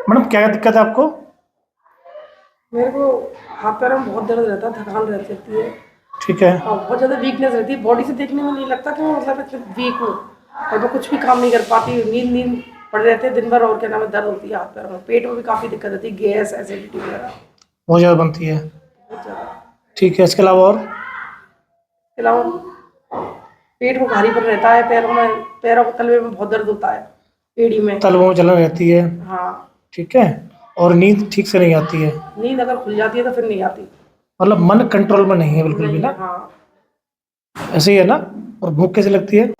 Madam क्या दिक्कत है आपको? मेरे को हाथ पैरों में बहुत दर्द रहता है, थकान रहती है ठीक है। और बहुत ज़्यादा वीकनेस रहती है। बॉडी से देखने में नहीं लगता कि मैं मतलब इतनी वीक हूँ और मैं कुछ भी काम नहीं कर पाती। नींद नींद पड़े रहते हैं दिन भर और क्या नाम है, दर्द होती है हाथ पैरों में। पेट में भी काफ़ी दिक्कत होती है, गैस, एसिडिटी वगैरह बहुत ज़्यादा बनती है। बहुत ज़्यादा। ठीक है, इसके अलावा और? इसके अलावा पेट में भारीपन रहता है, पैरों के तलवे में बहुत दर्द होता है, एड़ी में। तलवों में जलन रहती है। हाँ, ठीक है। और नींद ठीक से नहीं आती है। नींद अगर खुल जाती है तो फिर नहीं आती। मतलब मन कंट्रोल में नहीं है बिल्कुल भी नहीं ना? है, हाँ। ऐसे ही है ना? और भूख कैसे लगती है?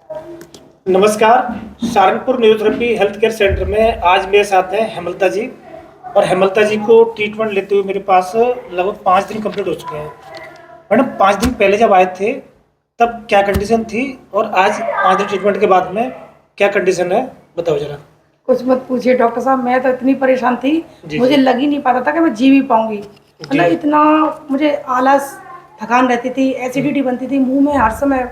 नमस्कार, Saharanpur neurotherapy health care centre में आज मेरे साथ हैं हेमलता जी। और हेमलता जी को ट्रीटमेंट लेते हुए मेरे पास लगभग 5 दिन कंप्लीट हो चुके हैं। मैडम 5 दिन पहले जब आए थे तब क्या कंडीशन थी और आज 5 दिन ट्रीटमेंट के बाद में क्या कंडीशन है, बताओ जरा। कुछ मत पूछिए डॉक्टर साहब, मैं तो इतनी परेशान थी, जी मुझे जी लग ही नहीं पाता था कि मैं जी भी पाऊंगी। जी मतलब इतना मुझे आलस, थकान रहती थी, एसिडिटी बनती थी, मुंह में हर समय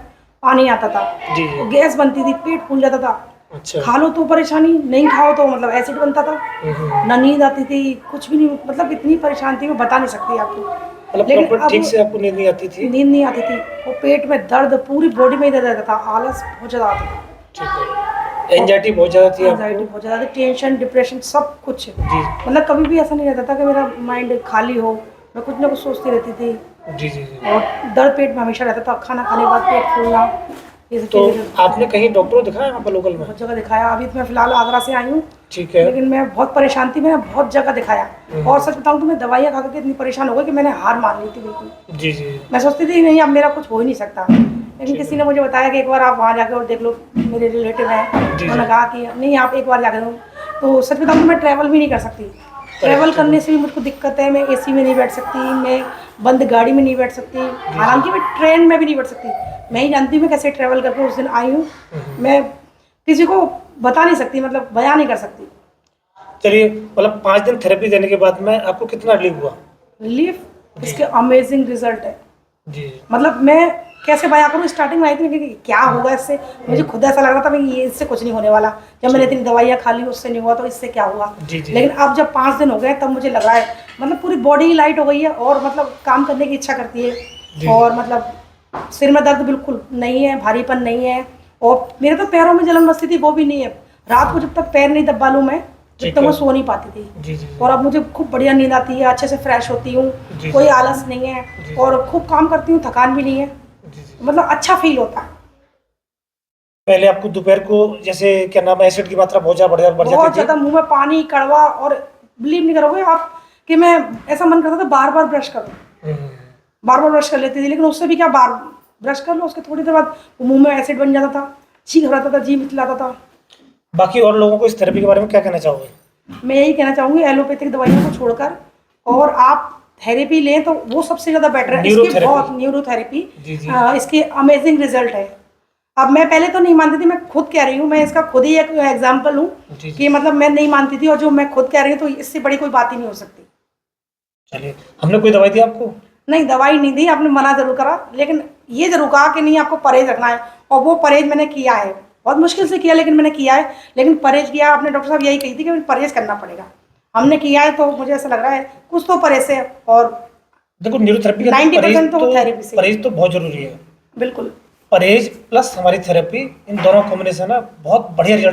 पानी आता था, जी जी। गैस बनती थी, पेट फूल जाता था। अच्छा। खा लो तो परेशानी, नहीं खाओ तो मतलब एसिड बनता था। हम्म। ना नींद आती थी, कुछ भी नहीं, मतलब इतनी परेशान थी मैं बता नहीं सकती आपको। मतलब लेकिन प्रॉपर अब ठीक से आपको नींद नहीं आती थी? नींद नहीं आती थी, वो पेट में दर्द, पूरी बॉडी में ही दर्द रहता था, आलस बहुत ज़्यादा आता था। ठीक है। एंजाइटी बहुत ज़्यादा थी एंजाइटी आपको? बहुत ज़्यादा थी, टेंशन, डिप्रेशन, सब कुछ। जी मतलब कभी भी ऐसा नहीं रहता था कि मेरा माइंड खाली हो, मैं कुछ ना कुछ सोचती रहती थी। जी जी जी। और दर्द पेट में हमेशा रहता था, खाना खाने के बाद पेट फूलना, ये सब तो चीज़ें रहती आपने थी। कहीं डॉक्टर को दिखाया वहाँ पर लोकल में? बहुत जगह दिखाया, अभी तो मैं फ़िलहाल आगरा से आई हूँ। ठीक है। लेकिन मैं बहुत परेशान थी, मैंने बहुत जगह दिखाया। और सच बताऊँ तो मैं दवाइयाँ खा के इतनी परेशान हो गई कि मैंने हार मान ली थी बिल्कुल। जी जी। मैं सोचती थी नहीं, अब मेरा कुछ हो ही नहीं सकता। लेकिन ठीक किसी है। ने मुझे बताया कि एक बार आप वहाँ जाकर और देख लो, मेरे रिलेटिव हैं, जी उन्होंने जी। कहा कि नहीं आप एक बार जाकर दो। तो सच बताऊँ तो मैं ट्रैवल भी नहीं कर सकती। Travel correct. करने से भी मुझको दिक्कत है, मैं एसी में नहीं बैठ सकती, मैं बंद गाड़ी में नहीं बैठ सकती, जी जी। हालांकि मैं ट्रेन में भी नहीं बैठ सकती। मैं ही जानती हूँ मैं कैसे ट्रैवल करके उस दिन आई हूँ। हम्म। मैं किसी को बता नहीं सकती, मतलब बयान नहीं कर सकती। चलिए, मतलब 5 दिन थेरेपी देने के बाद में आपको कितना रिलीफ हुआ? रिलीफ जी इसके अमेजिंग रिजल्ट है। जी। मतलब मैं कैसे बयां करूँ, स्टार्टिंग में आई थी कि क्या होगा इससे, मुझे खुद ऐसा लग रहा था भाई ये इससे कुछ नहीं होने वाला। जब मैंने जी इतनी दवाइयाँ खा ली उससे नहीं हुआ तो इससे क्या हुआ। जी जी। लेकिन अब जब 5 दिन हो गए तब मुझे लग रहा है मतलब पूरी बॉडी ही लाइट हो गई है और मतलब काम करने की इच्छा करती है। जी और मतलब सिर में दर्द बिल्कुल नहीं है, भारीपन नहीं है। और मेरे तो पैरों में जलन बसती थी, वो भी नहीं है। रात को जब तक पैर नहीं दबा लूँ मैं, जब ठीक तक मैं है। सो नहीं पाती थी। जी जी और अब मुझे खूब बढ़िया नींद आती है, अच्छे से फ्रेश होती हूँ, जी कोई जी। आलस नहीं है। जी और खूब काम करती हूँ, थकान भी नहीं है, जी जी। मतलब अच्छा फील होता है। पहले आपको दोपहर को जैसे क्या नाम है एसिड की मात्रा बहुत ज़्यादा बढ़ जाती बहुत थी? ज़्यादा मुँह में पानी, कड़वा, और बिलीव नहीं करोगे आप कि मैं ऐसा मन करता था बार-बार ब्रश करूँ। हम्म। बार-बार ब्रश कर लेती थी, लेकिन उससे भी क्या, बार ब्रश कर लो उसके थोड़ी देर बाद मुँह में एसिड बन जाता था, जी घबराता था, जी मिचलाता था। बाकी और लोगों को इस थेरेपी के बारे में क्या कहना चाहोगे? मैं यही कहना चाहूँगी एलोपैथिक दवाइयों को छोड़कर और आप थेरेपी लें तो वो सबसे ज़्यादा बेटर है। इसके न्यूरोथेरेपी। बहुत न्यूरोथेरेपी, जी जी। इसके अमेजिंग रिजल्ट है। अब मैं पहले तो नहीं मानती थी, मैं खुद कह रही हूँ, मैं इसका खुद ही एक एग्जाम्पल हूँ जी जी। कि मतलब मैं नहीं मानती थी और जो मैं खुद कह रही हूँ तो इससे बड़ी कोई बात ही नहीं हो सकती। चलिए, हमने कोई दवाई दी आपको? नहीं, दवाई नहीं दी, आपने मना ज़रूर करा, लेकिन ये ज़रूर कहा कि नहीं आपको परहेज़ रखना है, और वो परहेज़ मैंने किया है। बहुत मुश्किल से किया लेकिन मैंने किया है, लेकिन परहेज़ किया। आपने डॉक्टर साहब यही कही थी कि परहेज़ करना पड़ेगा। हमने किया है तो मुझे ऐसा लग रहा है कुछ तो परहेज़ से, और देखो, न्यूरोथेरेपी के अंदर 90% तो वो थेरेपी से ही है। परहेज तो बहुत जरूरी है। बिल्कुल। परहेज प्लस हमारी थेरेपी, इन दोनों कॉम्बिनेशन है बहुत बढ़िया रिजल्ट